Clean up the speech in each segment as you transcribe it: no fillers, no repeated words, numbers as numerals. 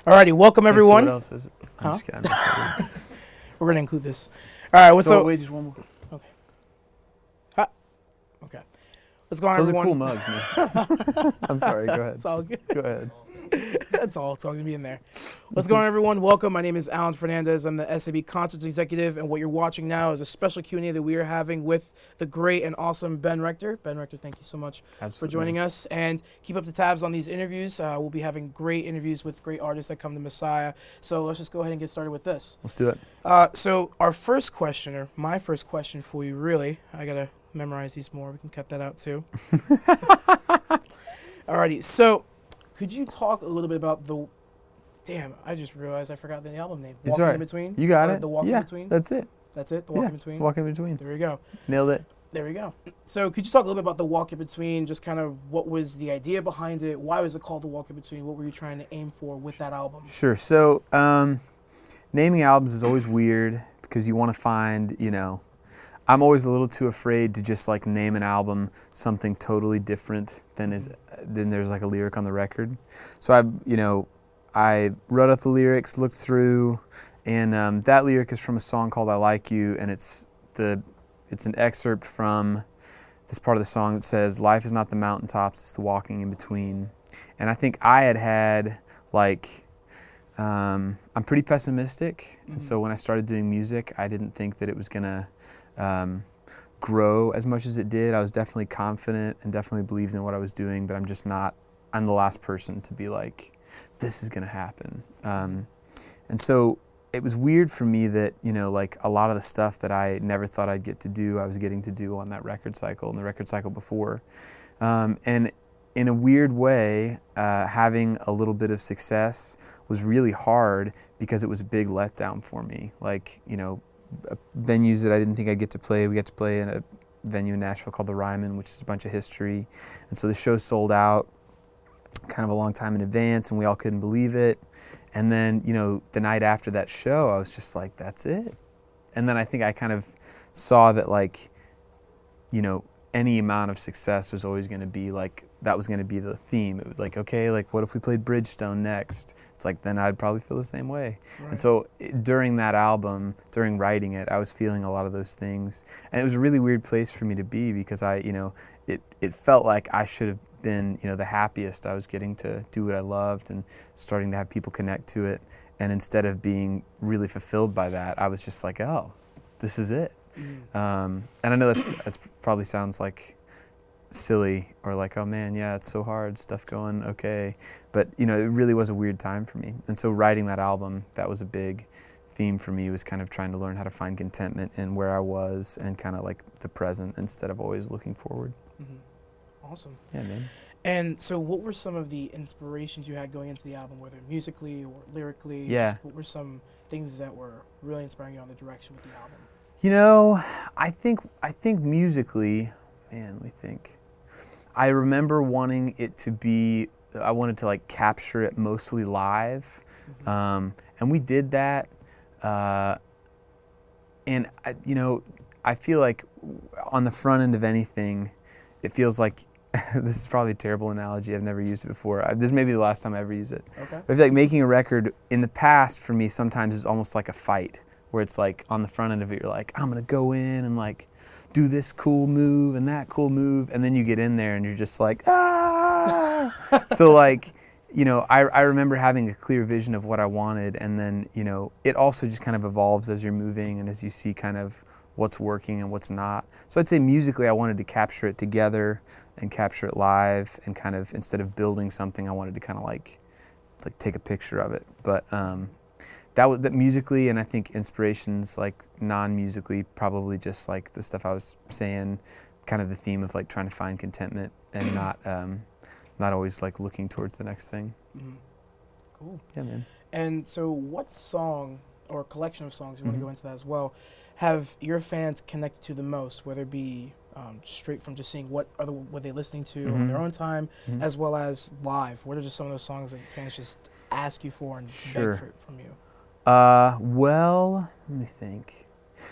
Alrighty, welcome everyone. So what else is it? I'm just kidding. We're gonna include this. All right, what's up? Wait, just one more. Okay. Okay. What's going on, Those everyone? are cool mugs, man. I'm sorry. Go ahead. It's all good. Go ahead. That's all. It's all gonna be in there. What's going on, everyone? Welcome. My name is Alan Fernandez. I'm the SAB Concerts Executive, and what you're watching now is a special Q&A that we are having with the great and awesome Ben Rector. Ben Rector, thank you so much for joining us. And keep up the tabs on these interviews. We'll be having great interviews with great artists that come to Messiah. So let's just go ahead and get started with this. Let's do it. So our first question, or my first question for you, really, I gotta memorize these more. We can cut that out too. Alrighty. So, could you talk a little bit about the? Damn, I just realized I forgot the album name. Walking in Between. You got it. The Walk in Between. That's it. That's it. The Walk in Between. Walk in Between. There we go. Nailed it. There we go. So, could you talk a little bit about the Walk in Between? Just kind of what was the idea behind it? Why was it called the Walk in Between? What were you trying to aim for with that album? Sure. So, naming albums is always weird because you want to find, I'm always a little too afraid to just like name an album something totally different than there's like a lyric on the record. So I wrote up the lyrics, looked through, and that lyric is from a song called "I Like You," and it's an excerpt from this part of the song that says, "Life is not the mountaintops, it's the walking in between." And I think I had I'm pretty pessimistic, and so when I started doing music, I didn't think that it was gonna grow as much as it did. I was definitely confident and definitely believed in what I was doing, but I'm the last person to be like, this is gonna happen. And so it was weird for me that, like a lot of the stuff that I never thought I'd get to do, I was getting to do on that record cycle and the record cycle before. And in a weird way, having a little bit of success was really hard because it was a big letdown for me. Like, venues that I didn't think I'd get to play. We got to play in a venue in Nashville called the Ryman, which is a bunch of history. And so the show sold out kind of a long time in advance, and we all couldn't believe it. And then, the night after that show, I was just like, that's it. And then I think I kind of saw that, like, any amount of success was always going to be like, that was going to be the theme. It was like, okay, like what if we played Bridgestone next? It's like, then I'd probably feel the same way. Right. And so during that album, during writing it, I was feeling a lot of those things. And it was a really weird place for me to be because it felt like I should have been, the happiest. I was getting to do what I loved and starting to have people connect to it. And instead of being really fulfilled by that, I was just like, oh, this is it. And I know that's probably sounds like silly or like, oh man, yeah, it's so hard, stuff going okay. But, it really was a weird time for me. And so writing that album, that was a big theme for me, was kind of trying to learn how to find contentment in where I was and kind of like the present instead of always looking forward. Mm-hmm. Awesome. Yeah, man. And so what were some of the inspirations you had going into the album, whether musically or lyrically? Yeah. What were some things that were really inspiring you on the direction with the album? I think musically, man, let me think. I remember wanting it to be, I wanted to like capture it mostly live. Mm-hmm. And we did that. And I feel like on the front end of anything, it feels like, this is probably a terrible analogy, I've never used it before. This may be the last time I ever use it. Okay. But I feel like making a record in the past for me sometimes is almost like a fight, where it's like on the front end of it, you're like, I'm gonna go in and like do this cool move and that cool move, and then you get in there and you're just like, ah! So like, I remember having a clear vision of what I wanted, and then, it also just kind of evolves as you're moving and as you see kind of what's working and what's not. So I'd say musically I wanted to capture it together and capture it live, and kind of, instead of building something, I wanted to kind of like take a picture of it. But that musically, and I think inspirations like non-musically, probably just like the stuff I was saying, kind of the theme of like trying to find contentment and not always like looking towards the next thing. Mm-hmm. Cool. Yeah, man. And so what song or collection of songs, you want to go into that as well, have your fans connected to the most, whether it be straight from just seeing what they listening to on their own time, as well as live? What are just some of those songs that fans just ask you for and beg for it from you? Well, let me think.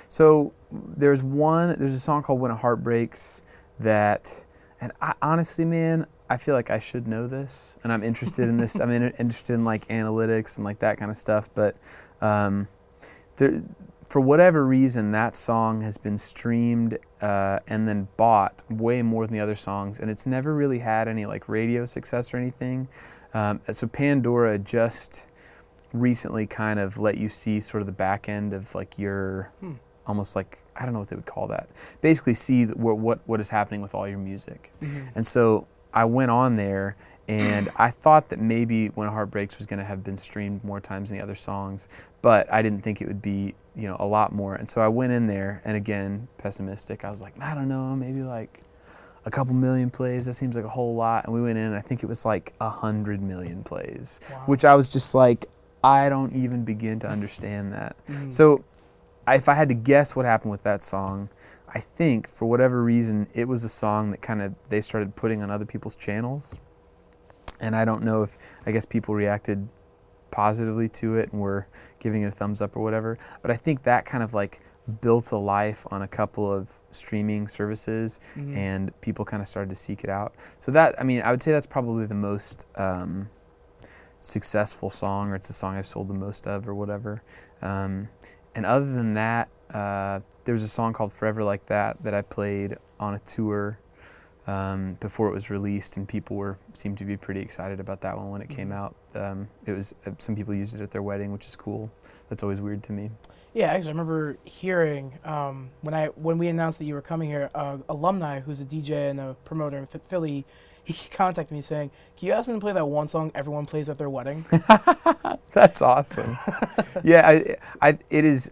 So there's a song called When a Heart Breaks that, and I honestly, man, I feel like I should know this, and I'm interested in this. Interested in like analytics and like that kind of stuff. But there, for whatever reason, that song has been streamed and then bought way more than the other songs, and it's never really had any like radio success or anything. So Pandora just recently kind of let you see sort of the back end of like your almost like, I don't know what they would call that. Basically see what is happening with all your music. Mm-hmm. And so I went on there and I thought that maybe When a Heart Breaks was going to have been streamed more times than the other songs, but I didn't think it would be, a lot more. And so I went in there, and again, pessimistic. I was like, I don't know, maybe like a couple million plays. That seems like a whole lot. And we went in, and I think it was like 100 million plays, which I was just like, I don't even begin to understand that. Mm-hmm. So if I had to guess what happened with that song, I think for whatever reason, it was a song that they started putting on other people's channels. And I don't know if, I guess people reacted positively to it and were giving it a thumbs up or whatever. But I think that kind of like built a life on a couple of streaming services, and people kind of started to seek it out. So that, I would say that's probably the most successful song, or it's the song I've sold the most of or whatever. And other than that, there was a song called Forever Like That I played on a tour before it was released, and people seemed to be pretty excited about that one when it came out. It was some people used it at their wedding, which is cool. That's always weird to me. Yeah, actually, I remember hearing when we announced that you were coming here, alumni who's a DJ and a promoter in Philly, he contacted me saying, "Can you ask him to play that one song everyone plays at their wedding?" That's awesome. Yeah, it is.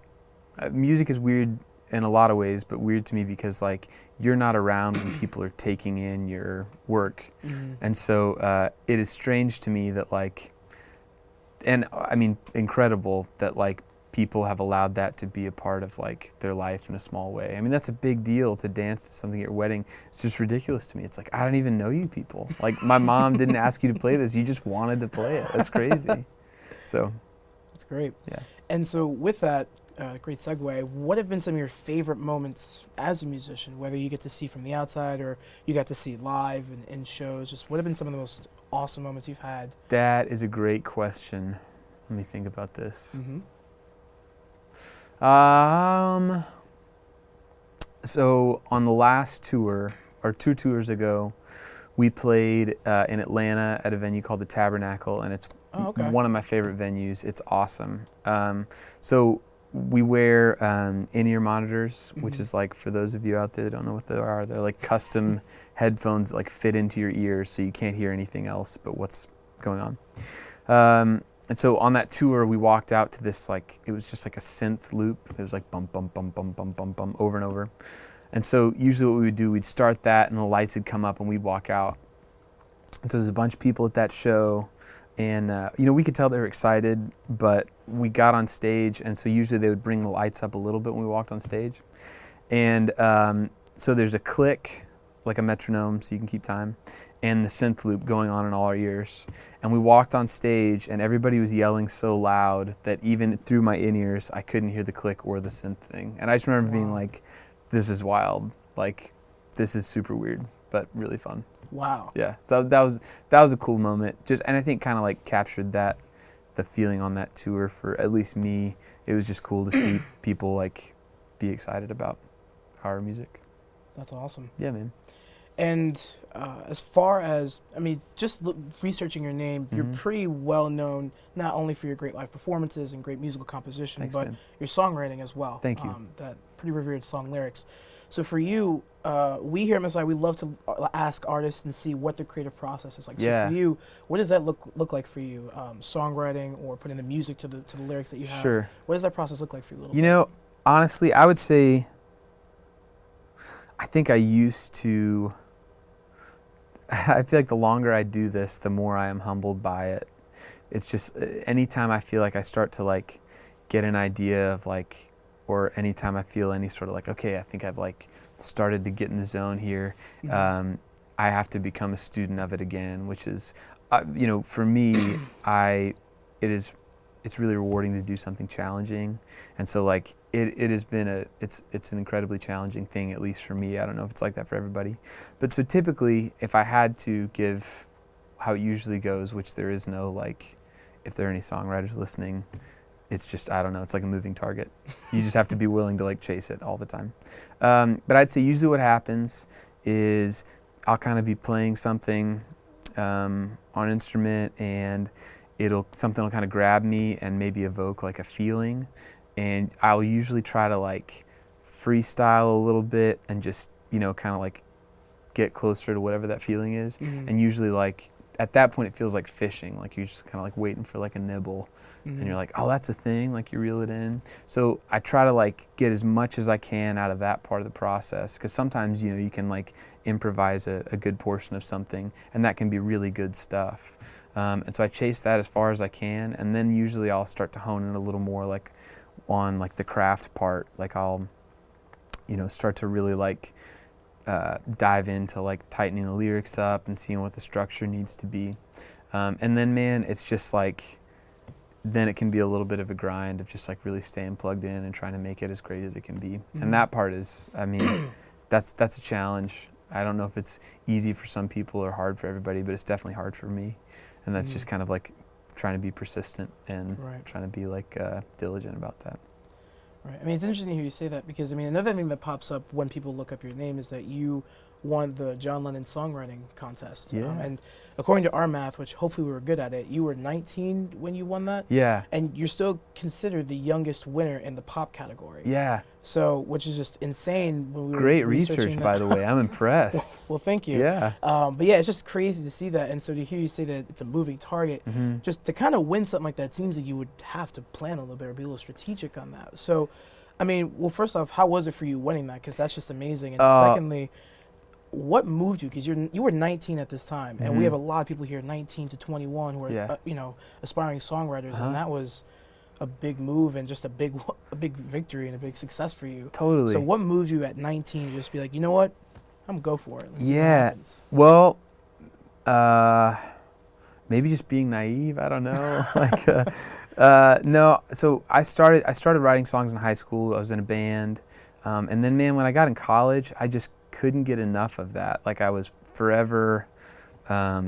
Music is weird in a lot of ways, but weird to me because like you're not around when people are taking in your work, and so it is strange to me that like, and incredible that like people have allowed that to be a part of like their life in a small way. That's a big deal to dance to something at your wedding. It's just ridiculous to me. It's like, I don't even know you people. Like my mom didn't ask you to play this. You just wanted to play it. That's crazy. So that's great. Yeah. And so with that, great segue, what have been some of your favorite moments as a musician, whether you get to see from the outside or you got to see live and in shows? Just what have been some of the most awesome moments you've had? That is a great question. Let me think about this. So on the last tour, or 2 tours ago, we played in Atlanta at a venue called the Tabernacle, and it's one of my favorite venues. It's awesome. So we wear in-ear monitors, which is like, for those of you out there that don't know what they are, they're like custom headphones that like fit into your ears so you can't hear anything else but what's going on. And so on that tour, we walked out to this, like, it was just like a synth loop. It was like bum, bum, bum, bum, bum, bum, bum, over and over. And so usually what we would do, we'd start that and the lights would come up and we'd walk out. And so there's a bunch of people at that show. And, we could tell they were excited, but we got on stage. And so usually they would bring the lights up a little bit when we walked on stage. And so there's a click, like a metronome so you can keep time, and the synth loop going on in all our ears. And we walked on stage and everybody was yelling so loud that even through my in-ears, I couldn't hear the click or the synth thing. And I just remember being like, this is wild. Like, this is super weird, but really fun. Wow. Yeah, so that was a cool moment. And I think kind of like captured the feeling on that tour for at least me. It was just cool to see people like be excited about our music. That's awesome. Yeah, man. And as far as, just researching your name, you're pretty well known not only for your great live performances and great musical composition, but your songwriting as well. Thank you. That pretty revered song lyrics. So for you, we here at MSI, we love to ask artists and see what their creative process is like. Yeah. So for you, what does that look like for you? Songwriting or putting the music to the lyrics that you have? Sure. What does that process look like for you a little bit? Honestly, I would say, I think I used to, I feel like the longer I do this, the more I am humbled by it. It's just, anytime I feel like I start to like get an idea of like, or anytime I feel any sort of like, okay, I think I've like started to get in the zone here, I have to become a student of it again, which is, for me, it is it's really rewarding to do something challenging. And so like it has been it's an incredibly challenging thing, at least for me. I don't know if it's like that for everybody. But so typically if I had to give how it usually goes, which there is no like, if there are any songwriters listening, it's just, I don't know, it's like a moving target. You just have to be willing to like chase it all the time. But I'd say usually what happens is I'll kind of be playing something on an instrument, and something will kind of grab me and maybe evoke like a feeling, and I'll usually try to like freestyle a little bit and just, kind of like get closer to whatever that feeling is. And usually like at that point it feels like fishing, like you're just kind of like waiting for like a nibble. And you're like, oh, that's a thing, like you reel it in. So I try to like get as much as I can out of that part of the process, because sometimes you can like improvise a good portion of something, and that can be really good stuff. And so I chase that as far as I can, and then usually I'll start to hone in a little more like on like the craft part. Like I'll start to really like dive into like tightening the lyrics up and seeing what the structure needs to be. And then man, it's just like, then it can be a little bit of a grind of just like really staying plugged in and trying to make it as great as it can be. And that part is, I mean, that's a challenge. I don't know if it's easy for some people or hard for everybody, but it's definitely hard for me. And that's just kind of like trying to be persistent and trying to be like diligent about that. Right. I mean, it's interesting to hear you say that, because I mean, another thing that pops up when people look up your name is that you won the John Lennon songwriting contest. Yeah. And according to our math, which hopefully we were good at it, you were 19 when you won that. Yeah. And you're still considered the youngest winner in the pop category. Yeah. So, which is just insane. When we Great were research, by the way. I'm impressed. Well, thank you. Yeah. But yeah, it's just crazy to see that. And so to hear you say that it's a moving target, just to kind of win something like that, it seems like you would have to plan a little bit or be a little strategic on that. So, I mean, well, first off, how was it for you winning that? Because that's just amazing. And secondly, what moved you? Because you were 19 at this time, and we have a lot of people here, 19 to 21, who are aspiring songwriters, and that was a big move and just a big victory and a big success for you. Totally. So what moved you at 19 to just be like, you know what, I'm gonna go for it? Let's see what Yeah. happens. Well, maybe just being naive. I don't know. No. So I started writing songs in high school. I was in a band, and then man, when I got in college, I just couldn't get enough of that. Like I was forever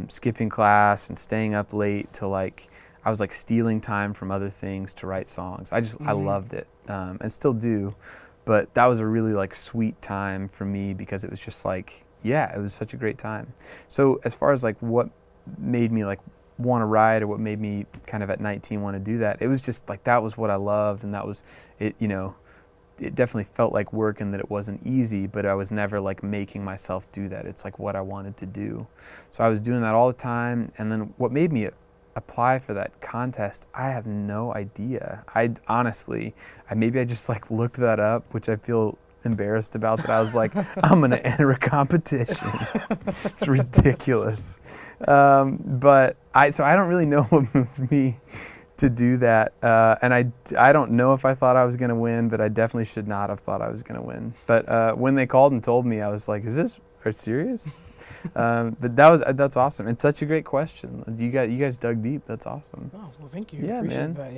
skipping class and staying up late to like, I was like stealing time from other things to write songs. I loved it, and still do. But that was a really like sweet time for me, because it was just like, yeah, it was such a great time. So as far as like what made me like want to write, or what made me kind of at 19 want to do that, it was just like, that was what I loved, and that was it. It definitely felt like work, and that it wasn't easy, but I was never like making myself do that. It's like what I wanted to do. So I was doing that all the time. And then what made me apply for that contest, I have no idea. Maybe I just like looked that up, which I feel embarrassed about, that I was like, I'm gonna enter a competition. It's ridiculous. But I don't really know what moved me to do that, and I don't know if I thought I was going to win, but I definitely should not have thought I was going to win. But when they called and told me, I was like, are you serious? But that's awesome. It's such a great question. You guys dug deep. That's awesome. Oh, well, thank you. Yeah, Appreciate man. that.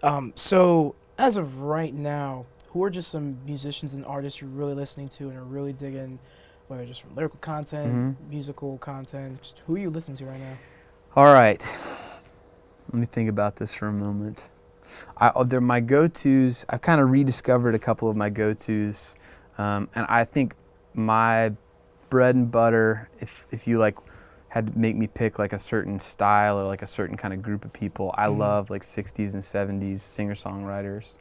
Yeah. So as of right now, who are just some musicians and artists you're really listening to and are really digging, whether just from lyrical content, musical content, just who are you listening to right now? All right. Let me think about this for a moment. They're my go-tos. I've kind of rediscovered a couple of my go-tos. And I think my bread and butter, if you like had to make me pick like a certain style or like a certain kind of group of people, I love like 60s and 70s singer-songwriters.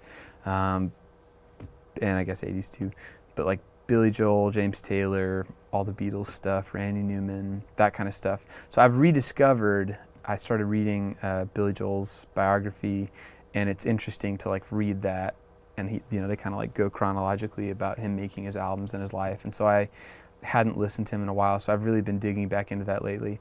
And I guess 80s too. But like Billy Joel, James Taylor, all the Beatles stuff, Randy Newman, that kind of stuff. So I've rediscovered, I started reading Billy Joel's biography, and it's interesting to like read that, and they kind of like go chronologically about him making his albums and his life. And so I hadn't listened to him in a while, so I've really been digging back into that lately.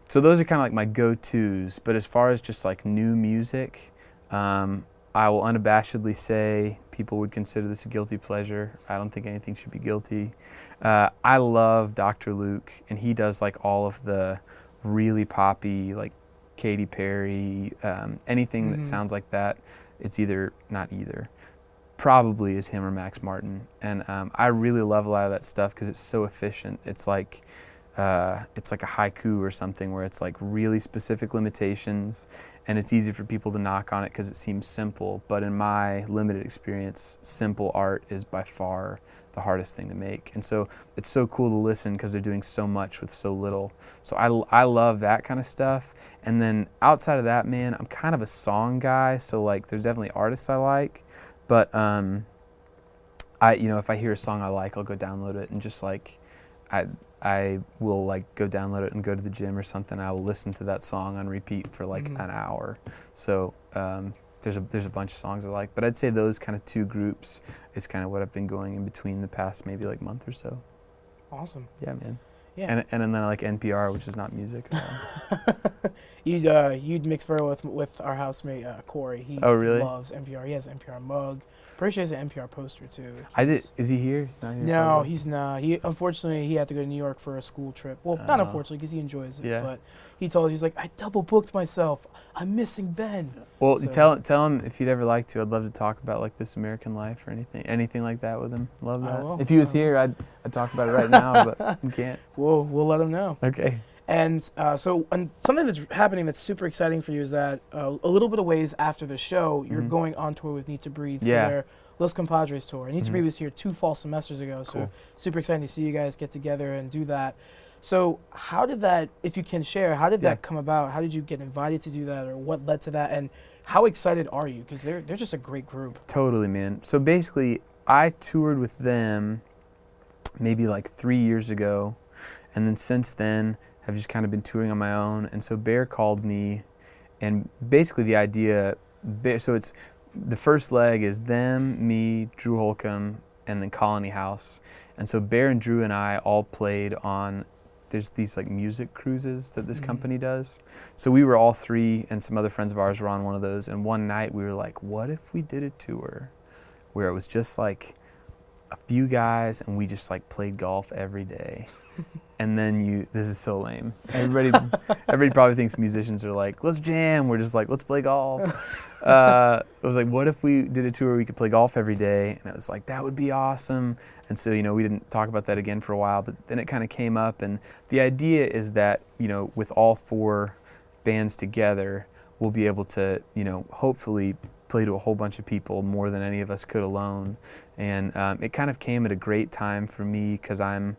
So those are kind of like my go-tos. But as far as just like new music, I will unabashedly say people would consider this a guilty pleasure. I don't think anything should be guilty. I love Dr. Luke, and he does like all of the really poppy, like Katy Perry, anything that sounds like that, it's probably is him or Max Martin. And I really love a lot of that stuff because it's so efficient. It's like a haiku or something where it's like really specific limitations, and it's easy for people to knock on it because it seems simple. But in my limited experience, simple art is by far the hardest thing to make. And so it's so cool to listen because they're doing so much with so little. So I love that kind of stuff. And then outside of that, man, I'm kind of a song guy. So like there's definitely artists I like, but if I hear a song I like, I'll go download it and just like I will like go download it and go to the gym or something. I will listen to that song on repeat for like an hour. So there's a bunch of songs I like, but I'd say those kind of two groups is kind of what I've been going in between the past maybe like month or so. Awesome. Yeah, man. Yeah. And then I like NPR, which is not music. You'd mix very well with our housemate Corey. He really? loves NPR. He has an NPR mug. Pretty sure he has an NPR poster too. Is he here? He's not here. No, probably. he's not. He had to go to New York for a school trip. Well, not unfortunately because he enjoys it. Yeah. But he told us, he's like, I double booked myself. I'm missing Ben. Well, So, tell him if you'd ever like to. I'd love to talk about like This American Life or anything like that with him. Love I that. will. If he was here, I'd talk about it right now, but you can't. we'll let him know. Okay. And something that's happening that's super exciting for you is that a little bit of ways after the show, you're going on tour with Need to Breathe for their Los Compadres tour. Need to Breathe was here 2 fall semesters ago, so Cool. super exciting to see you guys get together and do that. So how did that, if you can share, how did that come about? How did you get invited to do that, or what led to that? And how excited are you? Because they're just a great group. Totally, man. So basically, I toured with them maybe like 3 years ago, and then since then, I've just kind of been touring on my own. And so Bear called me, and basically the idea, so it's the first leg is them, me, Drew Holcomb, and then Colony House. And so Bear and Drew and I all played on, there's these like music cruises that this company does. So we were all three, and some other friends of ours were on one of those. And one night we were like, what if we did a tour where it was just like a few guys and we just like played golf every day? And then this is so lame. Everybody probably thinks musicians are like, let's jam. We're just like, let's play golf. It was like, what if we did a tour where we could play golf every day? And it was like, that would be awesome. And so, we didn't talk about that again for a while, but then it kind of came up. And the idea is that, with all 4 bands together, we'll be able to, hopefully play to a whole bunch of people more than any of us could alone. And it kind of came at a great time for me because I'm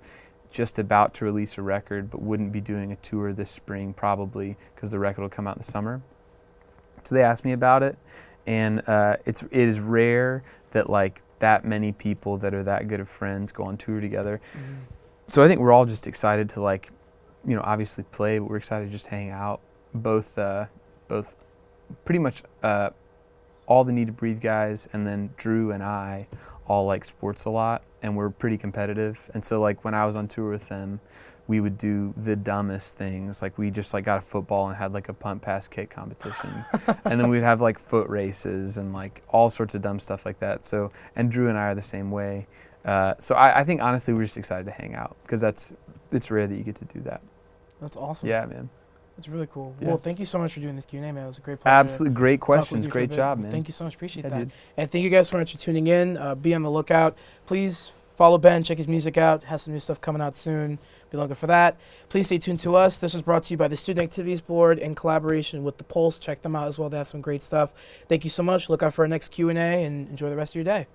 just about to release a record, but wouldn't be doing a tour this spring probably because the record will come out in the summer. So they asked me about it, and it is rare that like that many people that are that good of friends go on tour together. So I think we're all just excited to like, obviously play, but we're excited to just hang out. Both pretty much all the Need to Breathe guys, and then Drew and I all like sports a lot, and we're pretty competitive. And so like when I was on tour with them, we would do the dumbest things. Like we just like got a football and had like a punt pass kick competition. And then we'd have like foot races and like all sorts of dumb stuff like that. So, and Drew and I are the same way. So I think honestly we're just excited to hang out because it's rare that you get to do that. That's awesome. Yeah, man. That's really cool. Yeah. Well, thank you so much for doing this Q&A, man. It was a great pleasure. Absolutely. Great questions. Great job, man. Thank you so much. Appreciate that. Dude. And thank you guys so much for tuning in. Be on the lookout. Please follow Ben. Check his music out. Has some new stuff coming out soon. Be looking for that. Please stay tuned to us. This was brought to you by the Student Activities Board in collaboration with The Pulse. Check them out as well. They have some great stuff. Thank you so much. Look out for our next Q&A and enjoy the rest of your day.